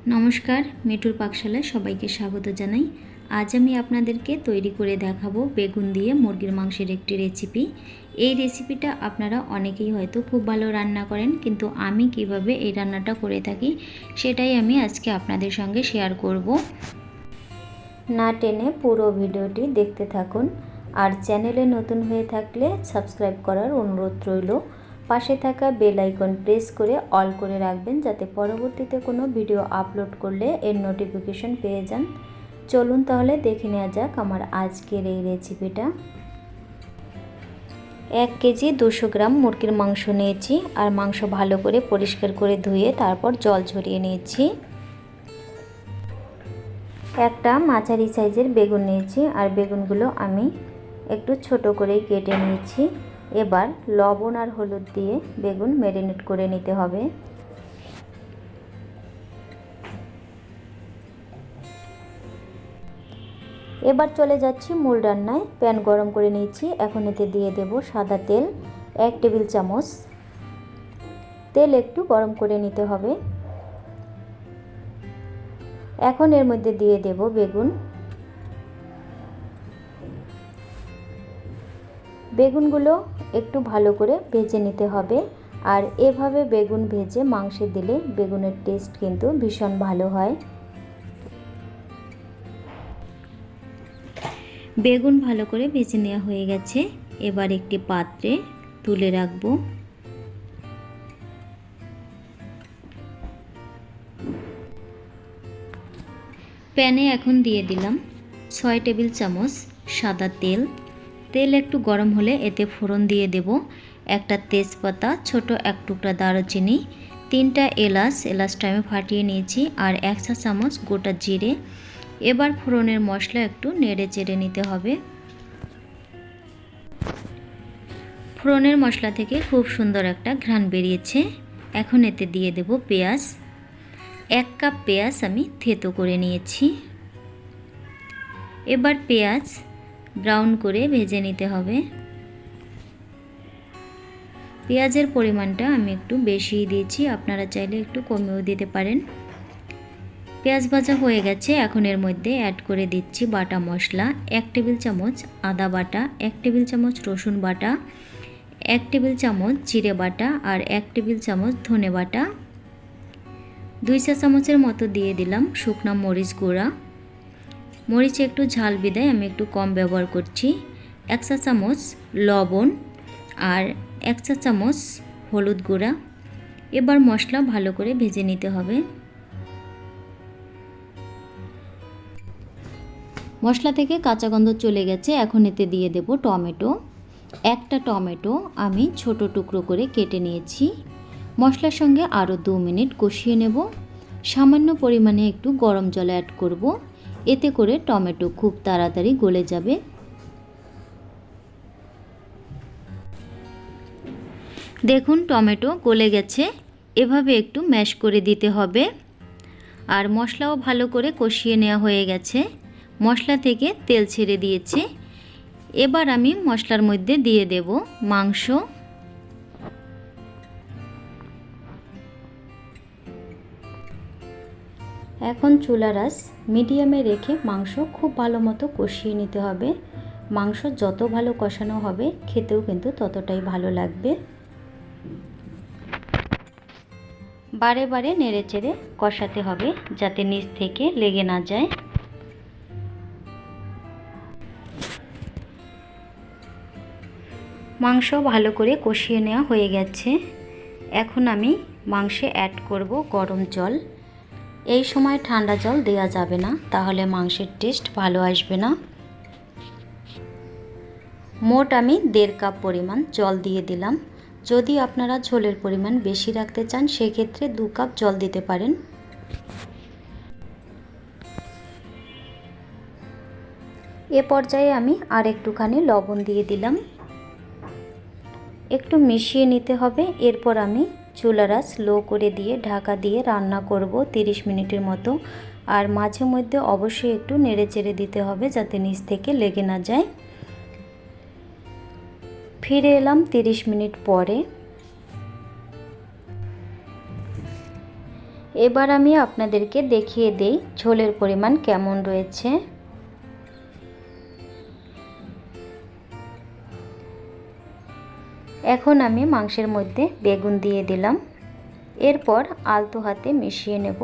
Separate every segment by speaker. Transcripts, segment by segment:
Speaker 1: नमस्कार मिठुर पाकशालाय सबाइके स्वागत जानाई। आज आमी आपनादेरके तैरी करे देखाबो बेगुन दिए मुरगिर मांसेर एकटी रेसिपि। এই রেসিপিটা আপনারা অনেকেই হয়তো খুব ভালো রান্না করেন, কিন্তু আমি কিভাবে এই রান্নাটা করে থাকি সেটাই আমি আজকে আপনাদের সঙ্গে শেয়ার করব। না টেনে পুরো ভিডিওটি দেখতে থাকুন। আর চ্যানেলে নতুন হয়ে থাকলে সাবস্ক্রাইব করার অনুরোধ রইল। পাশে থাকা বেল আইকন প্রেস করে অল করে রাখবেন, যাতে পরবর্তীতে কোনো ভিডিও আপলোড করলে এর নোটিফিকেশন পেয়ে যান। চলুন তাহলে দেখে নেওয়া যাক আমার আজকের এই রেসিপিটা। 1 কেজি 200 গ্রাম মুরগির মাংস নিয়েছি, আর মাংস ভালো করে পরিষ্কার করে ধুয়ে তারপর জল ঝরিয়ে নিয়েছি। একটা মাঝারি সাইজের বেগুন নিয়েছি, আর বেগুনগুলো আমি একটু ছোট করেই কেটে নিয়েছি। এবার লবণ আর হলুদ দিয়ে বেগুন ম্যারিনেট করে নিতে হবে। এবার চলে যাচ্ছি মূল রান্নায়। প্যান গরম করে নিয়েছি, এখন এতে দিয়ে দেব সাদা তেল 1 টেবিল চামচ। তেল একটু গরম করে নিতে হবে। এখন এর মধ্যে দিয়ে দেব বেগুন। বেগুনগুলো একটু ভালো করে ভেজে নিতে হবে, আর এভাবে বেগুন ভেজে মাংসে দিলে বেগুনের টেস্ট কিন্তু ভীষণ ভালো হয়। বেগুন ভালো করে ভেজে নেওয়া হয়ে গেছে। এবার একটি পাত্রে তুলে রাখব। প্যানে এখন দিয়ে দিলাম 6 টেবিল চামচ সাদা তেল। তেল একটু গরম হলে এতে ফোড়ন দিয়ে দেব একটা তেজপাতা, ছোট এক টুকরা দারুচিনি, 3টা এলাচটা আমি ফাটিয়ে নিয়েছি, আর 1 চা চামচ গোটা জিরে। এবার ফোড়নের মশলা একটু নেড়ে চেড়ে নিতে হবে। ফোড়নের মশলা থেকে খুব সুন্দর একটা ঘ্রাণ বেরিয়েছে। এখন এতে দিয়ে দেব পেঁয়াজ। 1 কাপ পেঁয়াজ আমি থেতো করে নিয়েছি। এবার পেঁয়াজ ব্রাউন করে ভেজে নিতে হবে। পেঁয়াজের পরিমাণটা আমি একটু বেশিই দিয়েছি, আপনারা চাইলে একটু কমেও দিতে পারেন। পেঁয়াজ ভাজা হয়ে গেছে, এখন এর মধ্যে অ্যাড করে দিচ্ছি বাটা মশলা। 1 টেবিল চামচ আদা বাটা, 1 টেবিল চামচ রসুন বাটা, 1 টেবিল চামচ জিরে বাটা, আর 1 টেবিল চামচ ধনে বাটা। 2 চা চামচের মতো দিয়ে দিলাম শুকনা মরিচ গুঁড়া। মরিচ একটু ঝাল বিদায় আমি একটু কম ব্যবহার করছি। 1 চা চামচ লবণ, আর 1 চা চামচ হলুদ গুঁড়া। এবার মশলা ভালো করে ভেজে নিতে হবে। মশলা থেকে কাঁচা গন্ধ চলে গেছে, এখন এতে দিয়ে দেব টমেটো। একটা টমেটো আমি ছোট টুকরো করে কেটে নিয়েছি। মশলার সঙ্গে আরও 2 মিনিট কষিয়ে নেব। সামান্য পরিমাণে একটু গরম জল অ্যাড করব, এতে করে টমেটো খুব তাড়াতাড়ি গলে যাবে। দেখুন টমেটো গলে গেছে, এভাবে একটু ম্যাশ করে দিতে হবে। আর মশলাও ভালো করে কষিয়ে নেওয়া হয়ে গেছে, মশলা থেকে তেল ছেড়ে দিয়েছে। এবার আমি মশলার মধ্যে দিয়ে দেব মাংস। এখন চুলার আঁচ মিডিয়ামে রেখে মাংস খুব ভালো মতো কষিয়ে নিতে হবে। মাংস যত ভালো কষানো হবে খেতেও কিন্তু ততটাই ভালো লাগবে। বারে বারে নেড়ে চেড়ে কষাতে হবে, যাতে নিচ থেকে লেগে না যায়। মাংস ভালো করে কষিয়ে নেওয়া হয়ে গেছে। এখন আমি মাংসে অ্যাড করব গরম জল। এই সময় ঠান্ডা জল দেওয়া যাবে না, তাহলে মাংসের টেস্ট ভালো আসবে না। মোট আমি 1.5 কাপ পরিমাণ জল দিয়ে দিলাম। যদি আপনারা ঝোলের পরিমাণ বেশি রাখতে চান সেক্ষেত্রে 2 কাপ জল দিতে পারেন। এ পর্যায়ে আমি আর একটুখানি লবণ দিয়ে দিলাম। একটু মিশিয়ে নিতে হবে। এরপর আমি চুলার আঁচ লো করে দিয়ে ঢাকা দিয়ে রান্না করব 30 মিনিটের মতো। আর মাঝে মধ্যে অবশ্যই একটু নেড়ে চেড়ে দিতে হবে, যাতে নিচ থেকে লেগে না যায়। ফিরে এলাম 30 মিনিট পরে। এবার আমি আপনাদেরকে দেখিয়ে দেই ঝোলের পরিমাণ কেমন রয়েছে। এখন আমি মাংসের মধ্যে বেগুন দিয়ে দিলাম, এরপর আলতো হাতে মিশিয়ে নেব।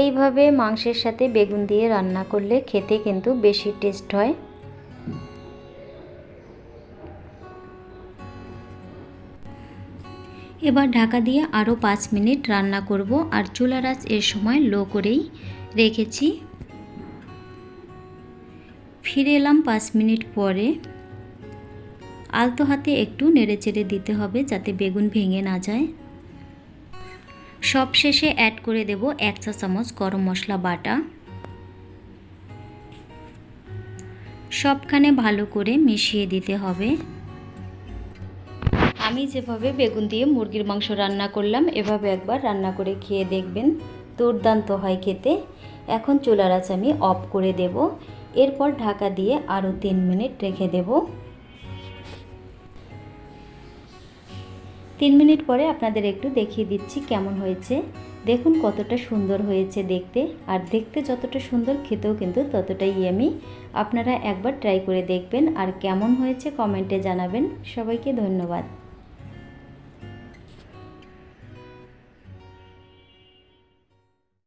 Speaker 1: এইভাবে মাংসের সাথে বেগুন দিয়ে রান্না করলে খেতে কিন্তু বেশি টেস্ট হয়। এবার ঢাকা দিয়ে আরও 5 মিনিট রান্না করব, আর চুলার আঁচ এর সময় লো করেই রেখেছি। ফিরে এলাম 5 মিনিট পরে। আলতো হাতে একটু নেড়েচেড়ে দিতে হবে যাতে বেগুন ভেঙে না যায়। সব শেষে অ্যাড করে দেব 1 চা চামচ গরম মশলা বাটা। সবখানে ভালো করে মিশিয়ে দিতে হবে। আমি যেভাবে বেগুন দিয়ে মুরগির মাংস রান্না করলাম এভাবে একবার রান্না করে খেয়ে দেখবেন, দুর্দান্ত হয় খেতে। এখন চুলার আঁচ আমি অফ করে দেব, এরপর ঢাকা দিয়ে আরও 3 মিনিট রেখে দেব। 3 মিনিট পরে আপনাদের একটু দেখিয়ে দিচ্ছি কেমন হয়েছে। দেখুন কতটা সুন্দর হয়েছে দেখতে, আর দেখতে যতটা সুন্দর খেতেও কিন্তু ততটাই ইয়ামি। আপনারা একবার ট্রাই করে দেখবেন, আর কেমন হয়েছে কমেন্টে জানাবেন। সবাইকে ধন্যবাদ।